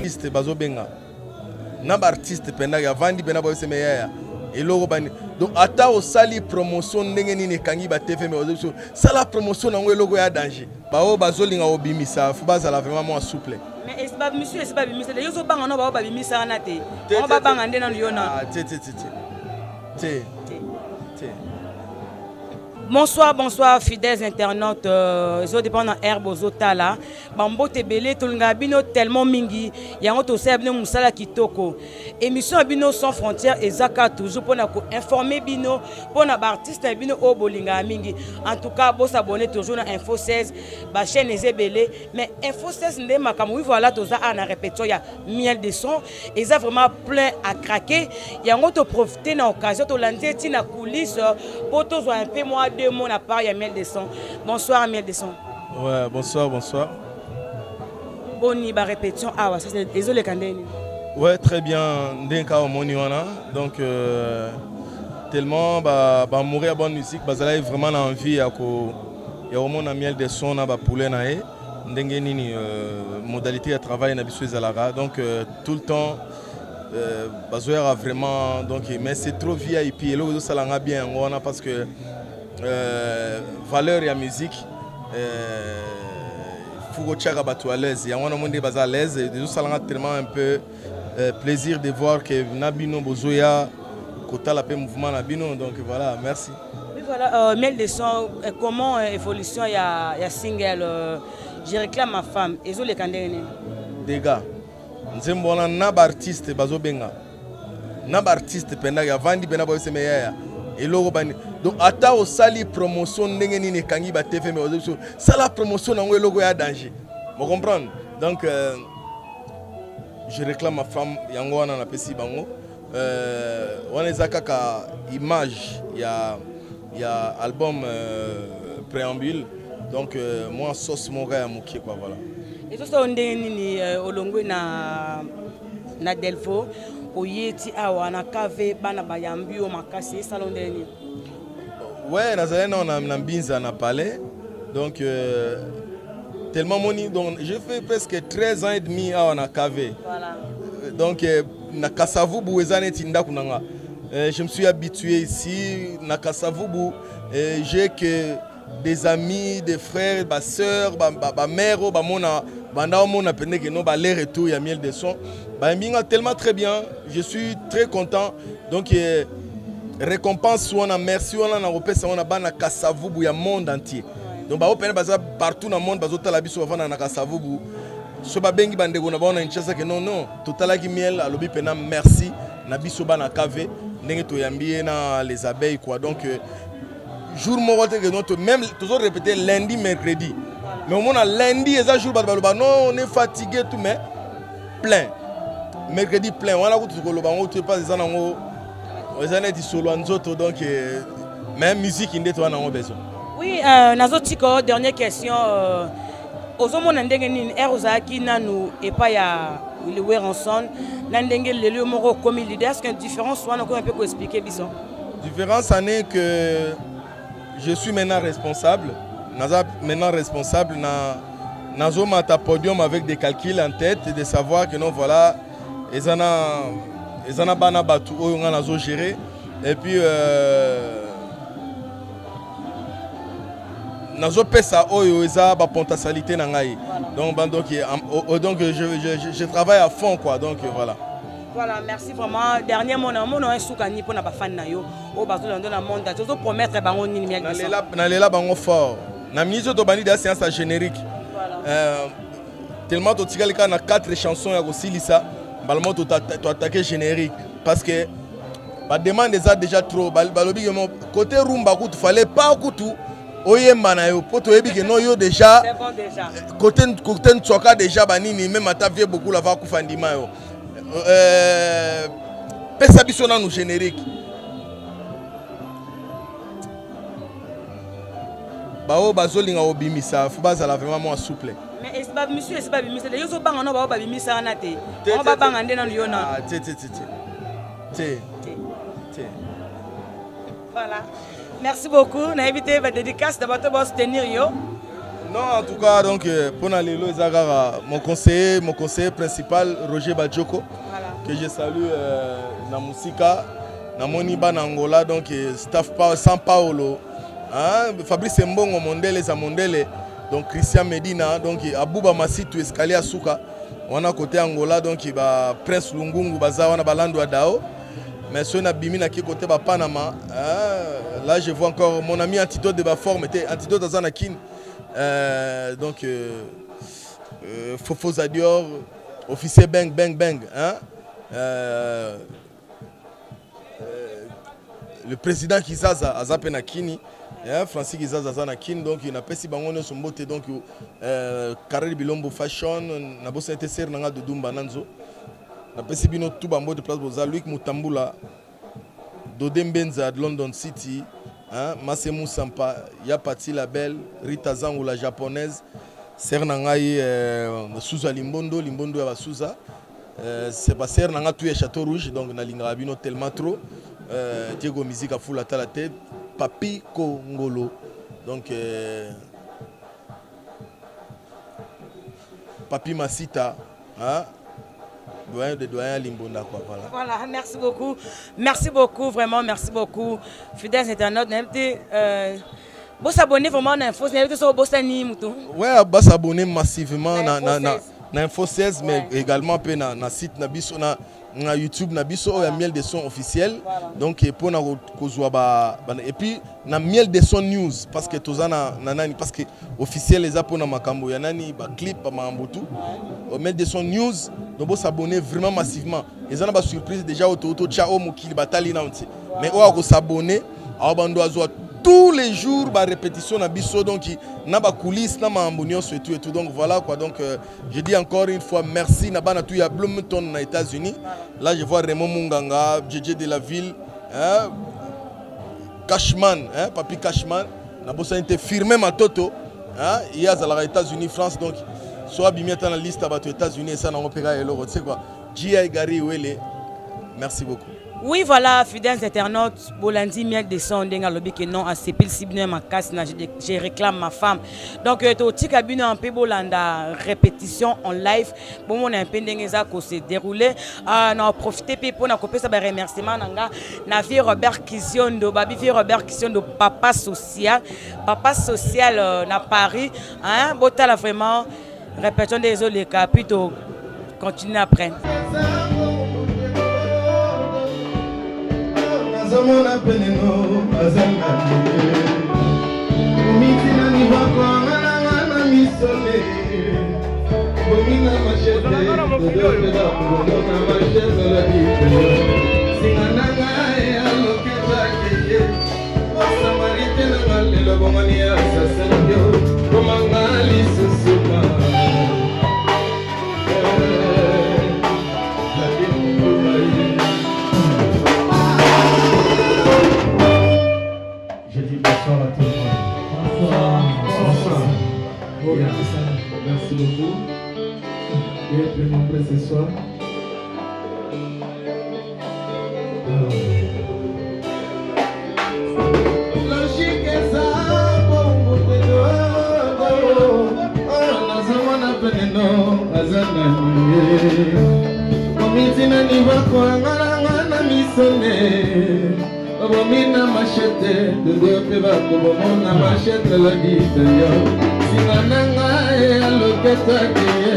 artiste bazo benga na ba artiste penda ya vandi penda ba seme ya eloko bani donc ata o sali promotion ndenge nini kangi ba TV mais ozo sala promotion na ngo eloko ya danger ba o bazo linga obimisa fu bazala vraiment moi souple mais est pas monsieur est pas bimisa les yo banga no ba babimisa na te on ba banga ndena yona te. Bonsoir, bonsoir, fidèles internautes. Ils dépendent en herbe aux otala. Bambo tebele tolunga bino tellement mingi. Yango to sebne musala kitoko. Émission bino sans frontières et zaka toujours pour informer bino pour na artiste bino o bolinga mingi. En tout cas, vous s'abonner toujours à Info 16, ba chaîne ezebele. Mais Info 16 ndé makamu voilà toza en répétition ya miel de son. Et ça vraiment plein à craquer. Yango to profiter na occasion to lancer ti na coulisse pour to un peu moins 2 mots à part, il y a Miel de Son. Bonsoir, Miel de Son. Ouais, bonsoir, bonsoir. Boni, bah répétition. Ah, ouais, ça c'est désolé, Kandé. Ouais, très bien. Denka au Moniwana. Donc, tellement, bah mourir à bonne musique, bah, ça a vraiment envie. Il y a au moins un Miel de Son, bah, poulet nae. Ndenge nini, modalité de travail, na bisu zalara. Donc, tout le temps, Bazoer a vraiment. Donc, mais c'est trop VIP. Et là, ça l'a bien, parce que. Valeur et la musique faut que tu à l'aise il y a un monde à l'aise et ça a tellement un peu plaisir de voir que Nabino Bozoya Kota la paix mouvement Nabino donc voilà merci. Oui voilà Miel de Son comment évolution il y a single je réclame ma femme et zo les candés des gars nzembona na artiste bazo benga na artiste penda ya vandi penda ba se meya eloko bani donc ata o sali promotion ndenge nini kangi ba TV mais ozo sala promotion na ngo eloko ya danger vous comprenez donc je réclame ma femme yango wana na pesi bango wana ezakaka image ya album préambule donc moi sauce mon gars ya mokie quoi voilà et tout ça ndenge nini olongwe na Delfo oyeti awa na kave bana bayambi o makasi salon ndeni. Ouais, nazalé na mbinza na palais. Donc tellement moni donc j'ai fait presque 13 ans et demi awa na kave. Voilà. Donc na Kasavubu ezane tinda kunanga. Je me suis habitué ici na Kasavubu j'ai que des amis, des frères, des sœurs, ma mère, mona banda mona pende que no ba les retour ya Miel de Son. Ba mbinga tellement très bien, je suis très content. Donc récompense on a merci on a repesa on a bana Kasavubu ya monde entier. Donc ba opene baza partout dans le monde bazota la biso bavana na Kasavubu. So ba bengi bande ko na ba on inchasa que non totala ki Miel alobi pena merci na biso bana kave ndenge to yambie na les abeilles quoi. Donc jour moko te que notre même toujours répéter lundi mercredi mais au moins lundi et ça jour ba non on est fatigué tout mais plein mercredi plein on a tout ko loba on te pas ça nango on est dit solo nzoto donc même musique inde to na on besoin. Oui nazotiko dernière question ozomona ndenge nini erozaki nanu et pas ya le Weranson na ndenge lelo moko comme leader est-ce qu'une différence soit encore un peu pour expliquer bison différence en est que je suis maintenant responsable. Maintenant responsable dans un podium avec des calculs en tête et de savoir que non voilà ils en a bana batu on a géré et puis nazo pesa oyo eza ba potentialité na ngai donc je travaille à fond quoi donc voilà. Voilà, merci vraiment. Dernier mot, on a un soukani pour na fan na yo. O bazo dans le monde, je dois promettre bango ni Miel de Son. Na lela bango fort. Na ministre to bani da séance générique. Voilà. Tellement to tikalika na 4 chansons ya kosilisa, balmo to attaquer générique parce que ba demande déjà trop balobi côté rumba kutu fallait pas kutu oyemba na yo poto yebi que non yo déjà. C'est bon déjà. Côté tsoka déjà banini même ata vie beaucoup la va kufandima yo. Pesa biso na nous générique bao bazolinga obimisa faut bazala vraiment moi souple mais est pas monsieur est pas bimisa les yo banga no bao babimisa na te on ba banga ndena yona voilà merci beaucoup na évité va dédicace d'abord to soutenir yo Non, en tout cas, donc, pour Nalelo Zagara, mon conseiller principal, Roger Badjoko, voilà. Que je salue na Musika, na Moniba na Angola, donc staff San Paolo, hein, Fabrice Mbongo Mondele, Zamondele, donc Christian Medina, donc Abouba Masitu, Escalier Asuka, on a côté Angola, donc Prince Lungungu, Bazawana Balando Adao. Mais si on a bimi na côté ba Panama, là je vois encore mon ami Antidote de ba forme, était Antidote dans Zanakin. Donc Fofo Zadior, officier Bang Bang Bang, hein? Le président Kizaza Azapena Kini, Francis Kizaza Zanakin, donc il n'a pas si bangono son beauté, donc Karel Bilombo Fashion, n'a pas été serre nanga de Dumba Nanzo, n'a pas si bino tout bambo de place Boza, Luc Mutambula, Dodem Benza de London City. Hein, Masemu Sampa, Yapati la belle, Rita Zang ou la japonaise, Sernangaï Souza Limbondo, Limbondo à Souza. C'est pas Sernanga tout Château Rouge, donc na lingrabino tellement trop. Diego Musique a foule à la tête, Papi Kongolo. Donc Papi Masita, hein? Doyen de doyen Limbonda quoi, voilà, merci beaucoup vraiment, merci beaucoup fidèles internautes. Vous s'abonner vraiment à Info 16 sur Bossani Moutou. Ouais, bah s'abonner massivement na Info 16 mais également na site na biso na YouTube na biso il y a miel de son officiel. Donc pour na kozwa ba et puis na miel de son news parce que tozana nani parce que officiel les apona makambo ya nani ba clip ba mambutu. Miel de son news donc s'abonner vraiment massivement. Les gens ba surprise déjà auto ciao mokili batali na onti. Mais on va s'abonner à bando azwa tous les jours bah répétition na biso donc na ba coulisses na mambonio et tout donc voilà quoi donc je dis encore une fois merci na bana tout ya Bloomington na États-Unis. Là je vois Raymond Munganga, JJ de la ville, hein, Cashman, hein, Papi Cashman, na bossa été firmé ma toto, hein, il y a aux États-Unis, France donc soit bimé dans la liste à aux États-Unis et ça na opéra et l'euro, tu sais quoi. G.I. Gary Wele. Merci beaucoup. Oui, voilà, fidèles internautes, Bolandi miel de son denga lobby que non à Sepil Sibne ma casse je réclame ma femme. Donc to tika bino un peu bolanda répétition en live. Bon on a un peu d'engeza ko se dérouler. On a profité pour na copier ça remerciement nanga na vie Robert Kisiondo, babi vie Robert Kisiondo papa social na Paris, hein, botala vraiment répétition des autres les capitaux continue après. Zamona peneno azanga Umitina ni wako ngana misole Bomina machete Dodopeda Bomina machete la dite Singananga aloketa keye Wasamarite na malelo Bomani asasengyo Bomangali susupa Merci beaucoup. Et vraiment prêt ce soir. Logique est ça, bon potedo. Nazamana peneno azanani. Komitina ni wako ngana misone. Bomina machete, de peva bomona machete la guide yo. Singananga aloketa kiye,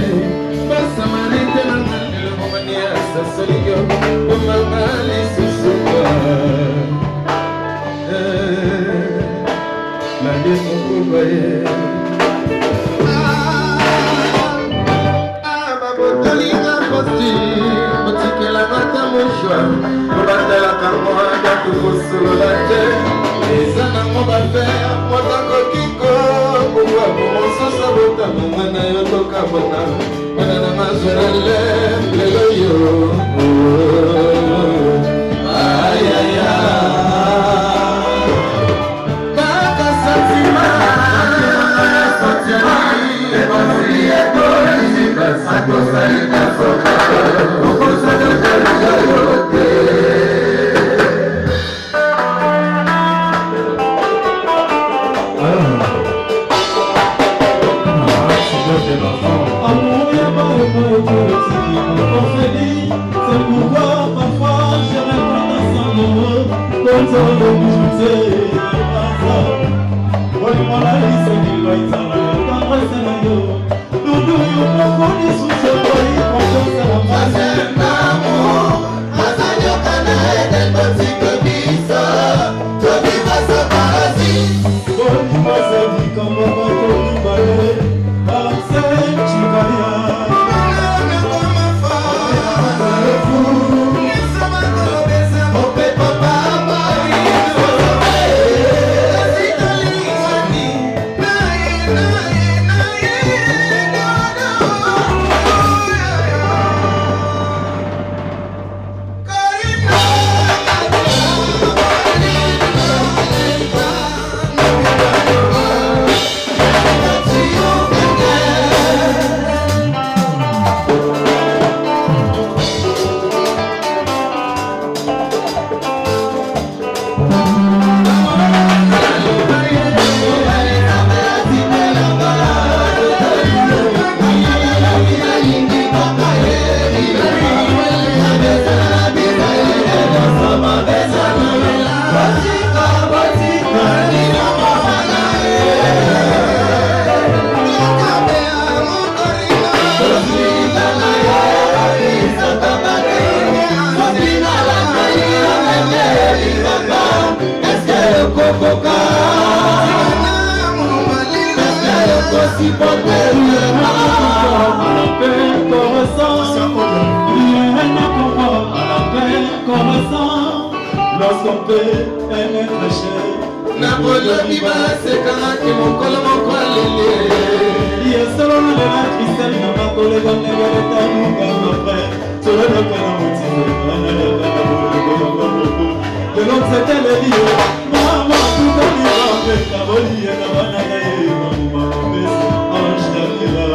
basa marite nanga le bomania sasolio, bomangali susuka. La demo kubaye. Babotalinga posti, botikela mata moshwa, bobatela kango anda kusulu la te. Ezana moba faire, motango kiko, kuwa kumoso sabota mwana yotoka bona, mwana na mazorele, lelo yo. Ay ay ay. Baka satima, satima, ebasi ebori, basako salita soka, okosa de kaljayote. C'est pourquoi parfois je répète sans mots quand on le bouge. Moi la liste qui va être là, tendresse na yo. Doudou yo mokoni sous ce boy, confiance à la base. C'est l'amour, Azanyo kana edel boutique bisa. Je vis à ce paradis. Boni masavi kama bakoni bale, balanse chikaya. Lorsqu'on peut aimer très cher Napoléon Biba c'est quand tu mon col mon colélé Il y a solo de la tristesse dans ma collègue on est vers ta mouka mon frère Solo de la motif de l'autre c'était le lieu Maman tout en ira avec ta volie et ta banane Maman baiser ange d'Amira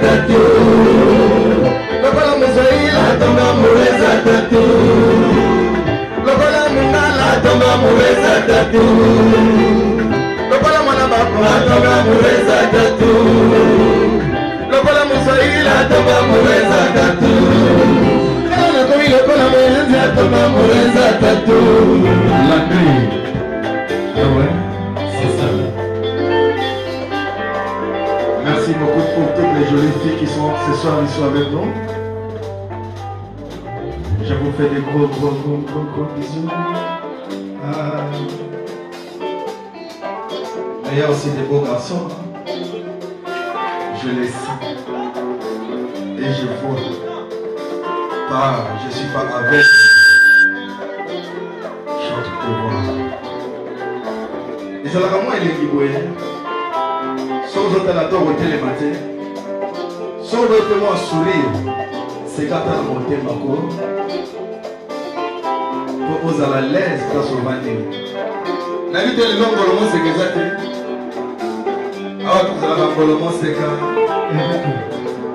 Tatu tatu lokola mwana bako atonga mureza tatu lokola muswahili atonga mureza tatu nakomi lokola moyenzi atonga mureza tatu la nuit. Ah ouais, c'est ça. Merci beaucoup pour toutes les jolies filles qui sont ce soir ici avec nous. Je vous fais des gros bisous. Il y a aussi des beaux garçons. Je les sais. Et je vois. Je ne suis pas avec. Chante pour voir. Et ça va moi, il est libéré. Sans autre la tour au télématin. Sans autre moi sourire. C'est quand on a monté ma cour. Pour vous à l'aise place au vanille. N'habitez le nom Bolomon c'est que ça. Ah, vous avez un Bolomon c'est que.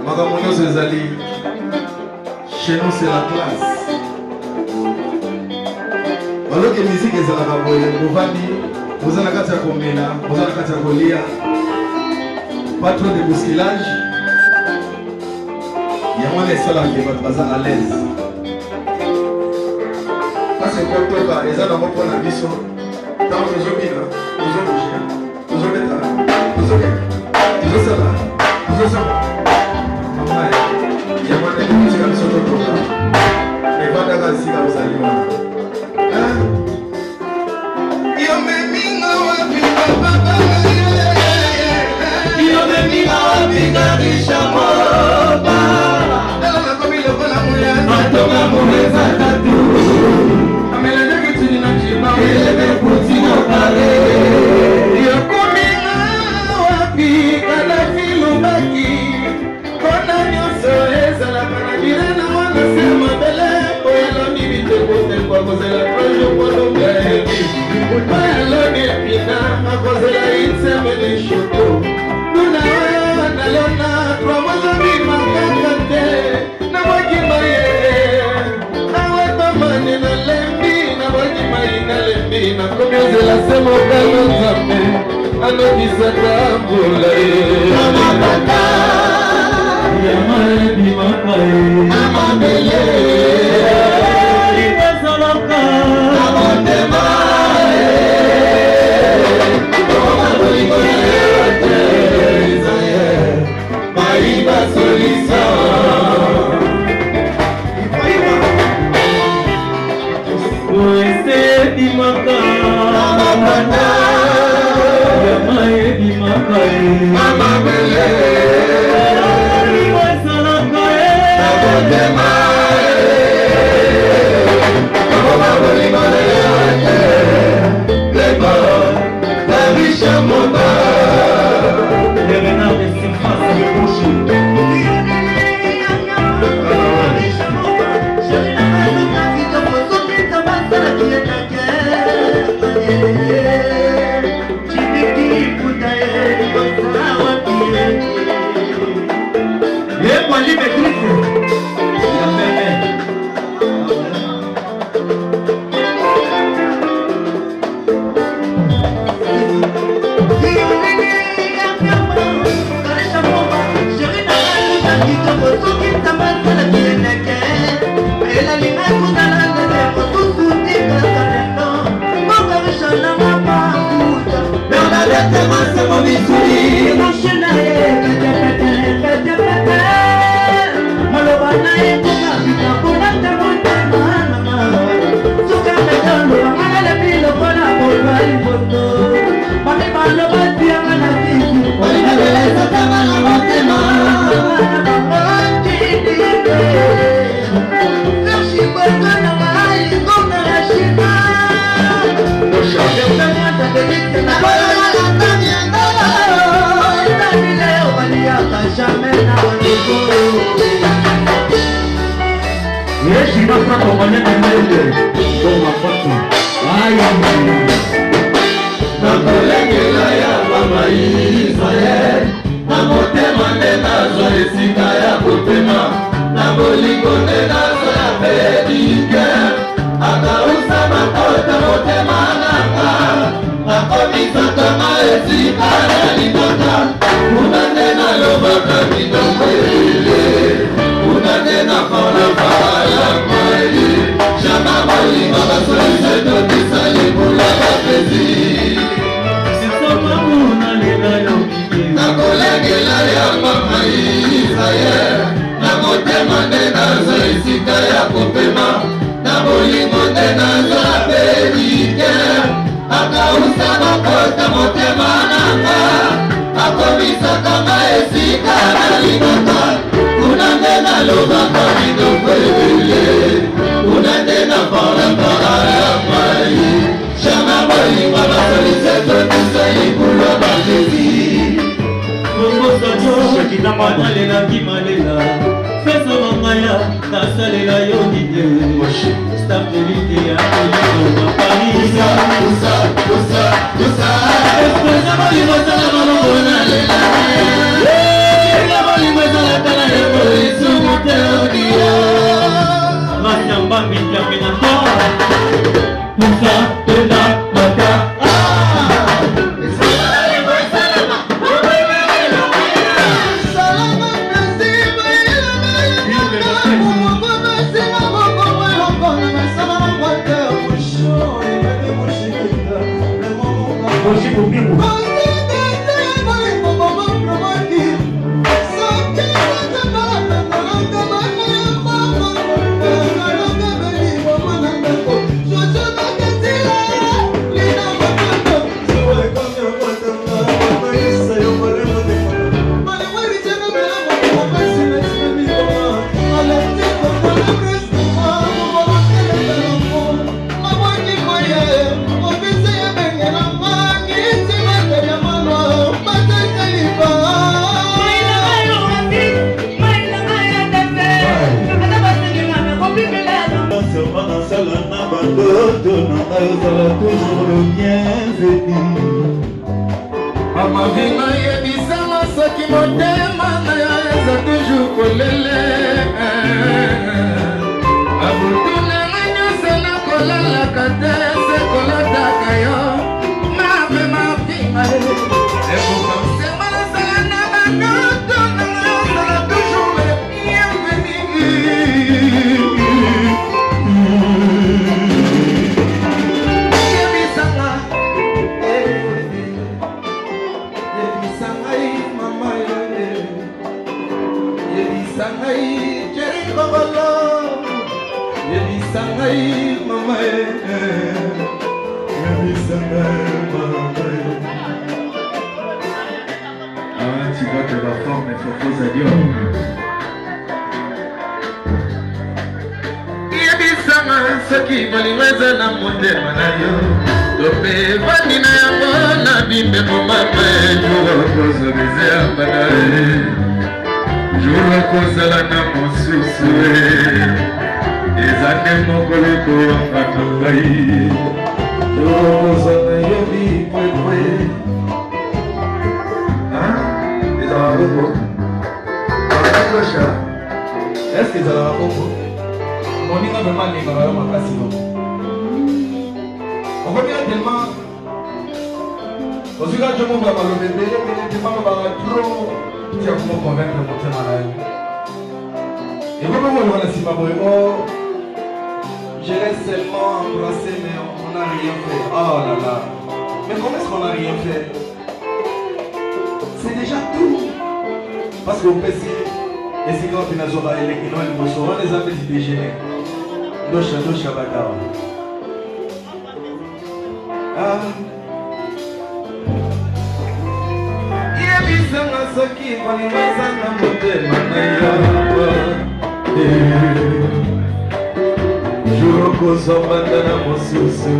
Madame c'est Zali. Chez nous c'est la classe. Alors que la musique est à la vous avez la carte à Komena, vous avez la carte à Golia. Pas trop de bousculage. Il y a moins de salles qui vont passer à l'aise. Ça c'est quoi toi? Les gens n'ont pas la mission. Dans les hommes, nous sommes bougés. Nous sommes là. Nous sommes là. Nous sommes là. Nous sommes là. Maman, il y a moins de musique à mission de toi. Mais pas d'accord si vous allez voir. Yo me minga wapi baba. Yo me minga wapi garisha moba. Atonga mureza tatu amelele kitini na chiba elebe kutino pare yokuminga wapi kana filubaki kona nyoso ezala kana direna wana sema bele oyelo ni bitekote kwa kozela projo kwa longa ebi oyelo ni pina akozela itsemele shoto nuna oyo nalona kwa mozo bima kakante na wakima ye na komezela semo kalo nzambe anokisaka mbula ye amapata yamaebimaka ye amabele libazalaka amotema ye omabolingo ye te ezaye mayiba solisa Dimaka, Mama, Yamae Dimaka, Mama Bele, Salaka, Mama Bele, Leba, Tarisha Moba, Elena de Simfas de Bouchi. Akausa makota mote manaka esika nalingaka kuna nde nalobaka biloko ebele kuna nde nakolaka ya mai jama bolingo basolise tokisa libula bapesi nakolengela ya mama Israel na motema nde nazo esika ya kopema na bolingo nde nazo apelike akausa makota motema nanga akomisaka nga esika nalingaka kuna nde nalobaka biloko ebele kuna nde nakolaka ya mai jama bolingo basolise tokisa libula bapesi Nalelaki malela feso mangaya nasalela yo nide stabilité ya kolima Paris espesa molimo ezala malongo nalela ela molimo ezala tala ya kolisumu te odia masamba mikiambe na to pusa tena mata toujours le bienvenu. Mama vima yebisama soki motema na yo eza toujours kolele abutu nanga nyonso nakolalaka te se kolotaka yo mave mavima ekokamsema nasala na banoto nanga ozala toujours le bienvenu. Tu dois te la forme et propose à Dieu. Yebisanga soki bolingo eza na motema na yo tope vandi na yango na bimbemo mama jour okozobeze yambana jour okozala na mosusu eza nde mokolo ekowanga na ngai jour okozala yo bikwekwe ezala koko est-ce que ezalaka koko moninga vraiment lingaka yo makasi no okomia tellement ozwika jo moko ya maloba ebele ebele tema lobaka tro tia komo convaincre motema na yo ekomi koloba na nsima boye o je laisse seulement embrasser mais on n'a rien fait oh là là mais comment est-ce qu'on n'a rien fait c'est déjà tout parce que opesi esika wapi nazoba eleki no liboso wana eza peti déjeuner ndosha badawa yebisanga soki bolingo eza na motema na yo jour okozobanda na mosusu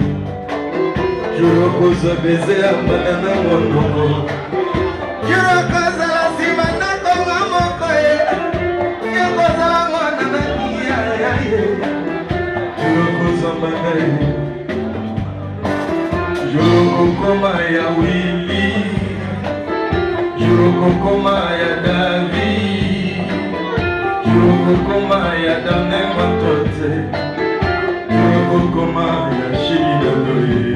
jour okozobeze ya mbanda na monoko jour okozala nsima na konga moko yokozala mwana na niyayaye jour okozobanda jour okokoma ya wili jour okokoma ya David jour okokoma ya Dane Matote jour okokoma ya Shidaloye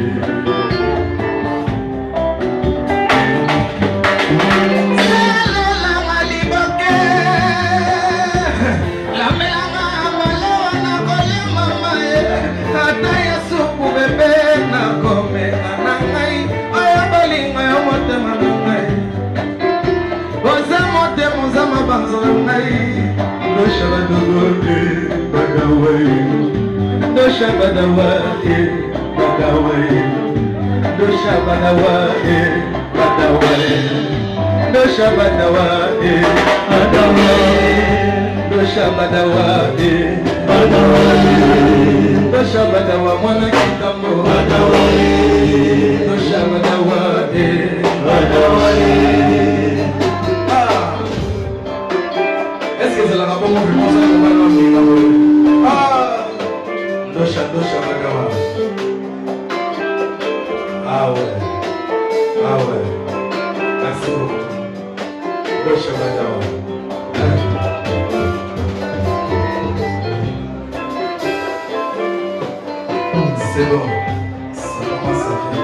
Est-ce que c'est la rapport au moment Dosha Badawa. Ah ouais. Merci beaucoup. Dosha Badawa. C'est bon. Ça commence à faire.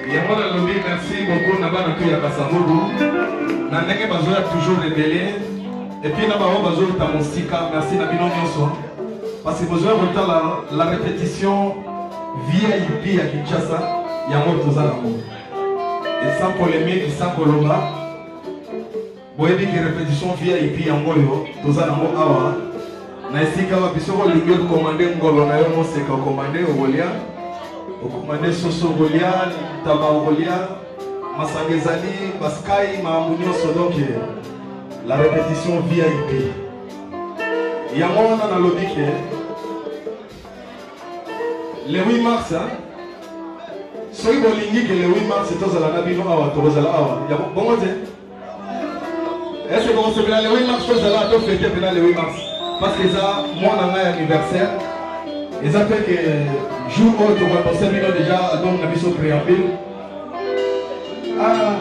Yango na lobi merci beaucoup na bana tu ya Kasavubu. Na ndenge bazoya toujours rebelle. Et puis na bao bazoya ta mosika. Merci na bino nyonso. Parce que besoin de la répétition VIP à Kinshasa. Yango tozala mo. Et sans polémique, sans koloba. Boyebi ki répétition VIP yango yo tozala mo awa. Na esika wa biso ko lingi ko commander ngolo na yo mo seka commander ogolia. Okomande soso golia, taba golia, masangezali, baskai, maamunio donc la répétition VIP. Yango na lobi ke le 8 mars, soki bolingi ke le 8 mars tozala na bino awa tozala awa. Ya bongo te. Est-ce que vous recevez le 8 mars tozala to fêter pendant le 8 mars parce que ça moi na ma anniversaire. Et ça fait que jour où tu vas passer déjà donc la mission préambule. Ah,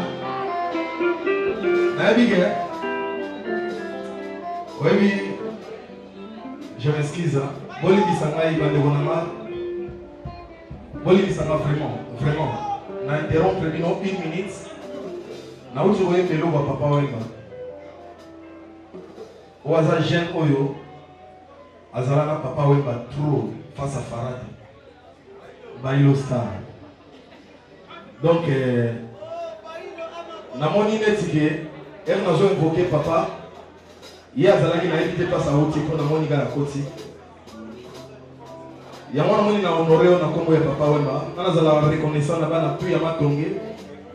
Nabigue. Oui, je m'excuse. Bolivie Sanga, il va devenir Bolivie Sanga vraiment. On a interrompu une minute. Na où tu vois le logo papa Wemba. Oaza jeune Oyo. Azalana papa Wemba trop. Face à Farad, Bailo Star. Donc, Namoni Netike, elle n'a pas invoqué papa. Hier, Zalaki n'a évité pas sa route pour Namoni Gala Koti. Yamon Namoni n'a honoré, on a comme papa Wemba. On a la reconnaissance là-bas, n'a plus Yama Tongé.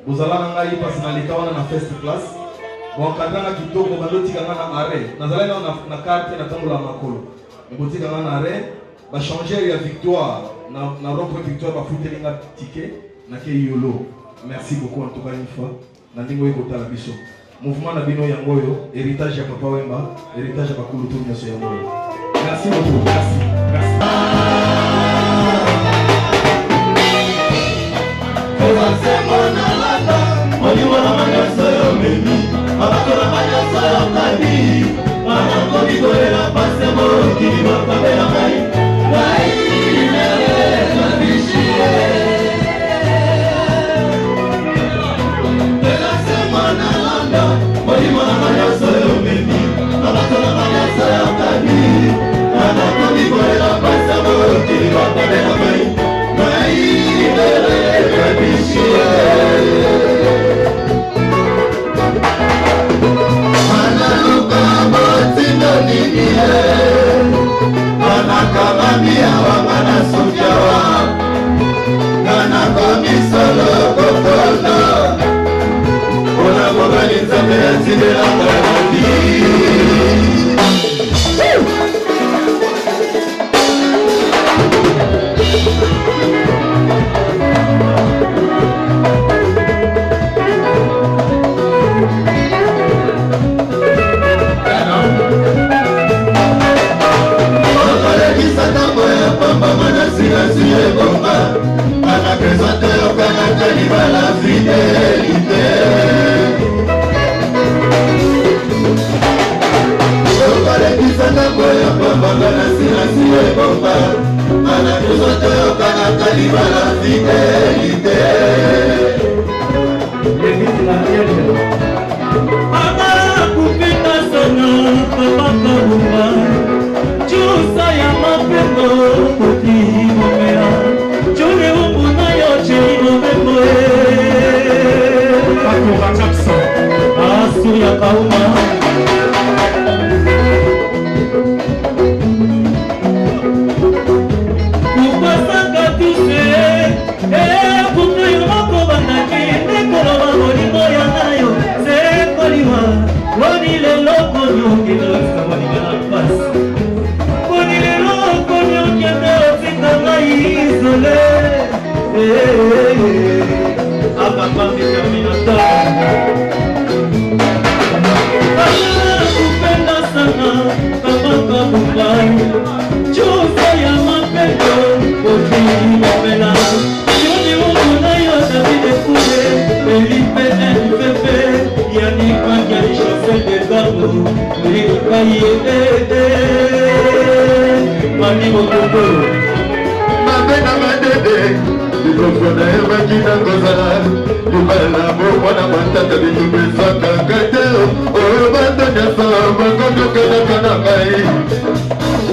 Vous allez en y passer dans les cas, on a first class. Bon, quand on a quitté, on a l'autre qui a arrêt. Nous allons na carte, na tambola makolo. Mais vous dites qu'on a arrêt. Va changer la victoire, na rompre victoire, va foutre les tickets, na ke yolo. Merci beaucoup en tout cas une fois. Na ndingo yeko tala biso. Mouvement na bino yangoyo, héritage ya papa Wemba, héritage ya bakulu to nyoso yangoyo. Merci beaucoup, merci. mwana matata bitupesaka kate oyo batanyasa bakonokanaka na ngai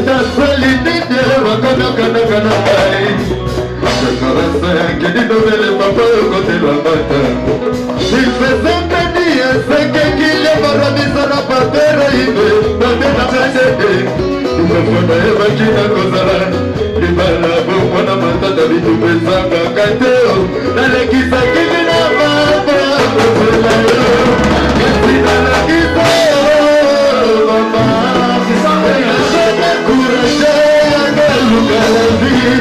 nasali nini bakonokanaka na ngai kedi novele papa okotela bata ifesangani esekekile barabisa na papera ibe babena bedede ifefona ebaki na kozala libala bomwana matata bitupesaka kate nalekisa kimi na baba kozela yo esinalakisa mama courage agaluka la vie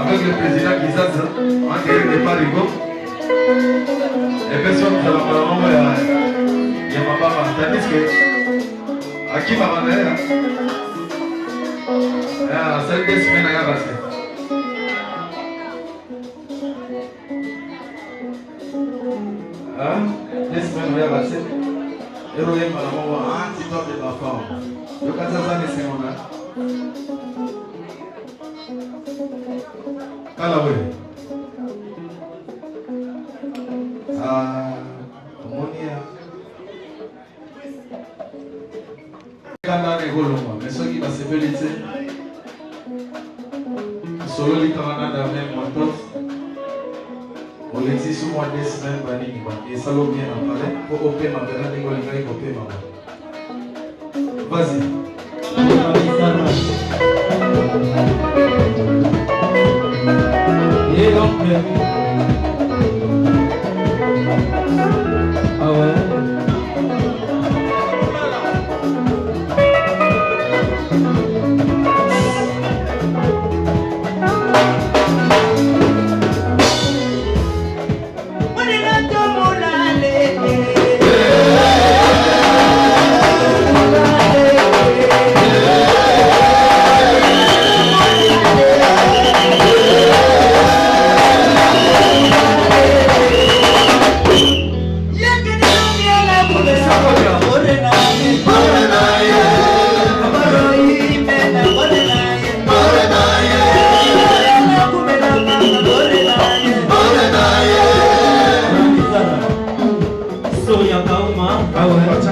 avec le président Kizaz, en direct de Parigo. Et personne ne va pas il y a ma papa. Tandis que, à qui va m'amener, celle des semaines à passer. Des semaines à passer. Et vous voyez, madame, un petit peu de la femme. Le cas ça, c'est mon âge. Kalawé. Monia. Kana negoloma, mais ce qui va se féliciter. Solo li Canada même motos. On les dit sur moi des semaines bani et ça l'ont bien en parler pour opérer ma belle année pour les opérer ma. Vas-y. Et donc, ah ouais. Yeah. Hey!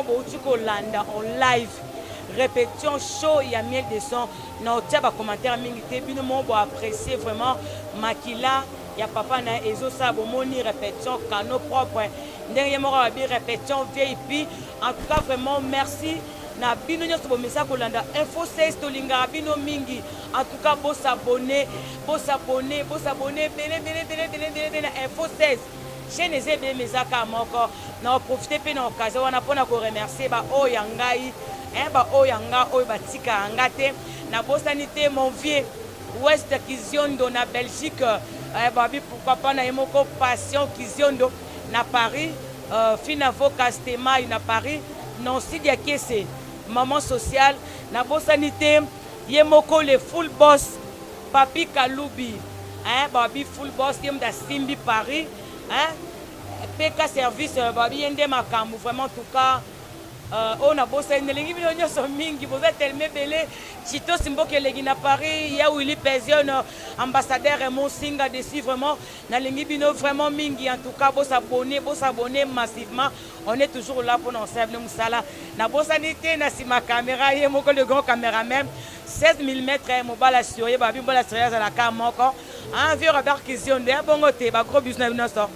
bauti kolanda en live répétition show ya miel de son na otia ba commentaire mingi te bino mo bo apprécier vraiment makila ya papa na ezo sa bomoni répétition cano propre ndenge moko ba bi répétition VIP en tout cas vraiment merci na bino nyonso bomesa kolanda info 16 tolinga bino mingi en tout cas bo s'abonner bele na info 16 chaîne ezebe mezaka moko na profiter pe na occasion wana pona ko remercier ba o yangai ba o yanga o batika ngate na bosanité mon vieux Ouest Kiziondo na Belgique babi pourquoi pas na yemoko passion Kiziondo na Paris Finavo Castema na Paris non si dia kese maman sociale na bosanité yemoko le full boss Papi Kaloubi babi full boss yem da Simbi Paris PK service babi yende makambu vraiment en tout cas on a bossé nelingi bino so mingi vous êtes tellement belé Chito Simboke legi na Paris ya Willy Pezion ambassadeur Raymond Singa dessus vraiment na lingi bino vraiment mingi en tout cas vous abonner massivement on est toujours là pour nous servir musala na bosanité na sima caméra ye moko le grand caméraman 16 mm mobile assuré babi mobile assuré za la camera moko un vieux Robert Kiziondo ya bongo te ba gros business no so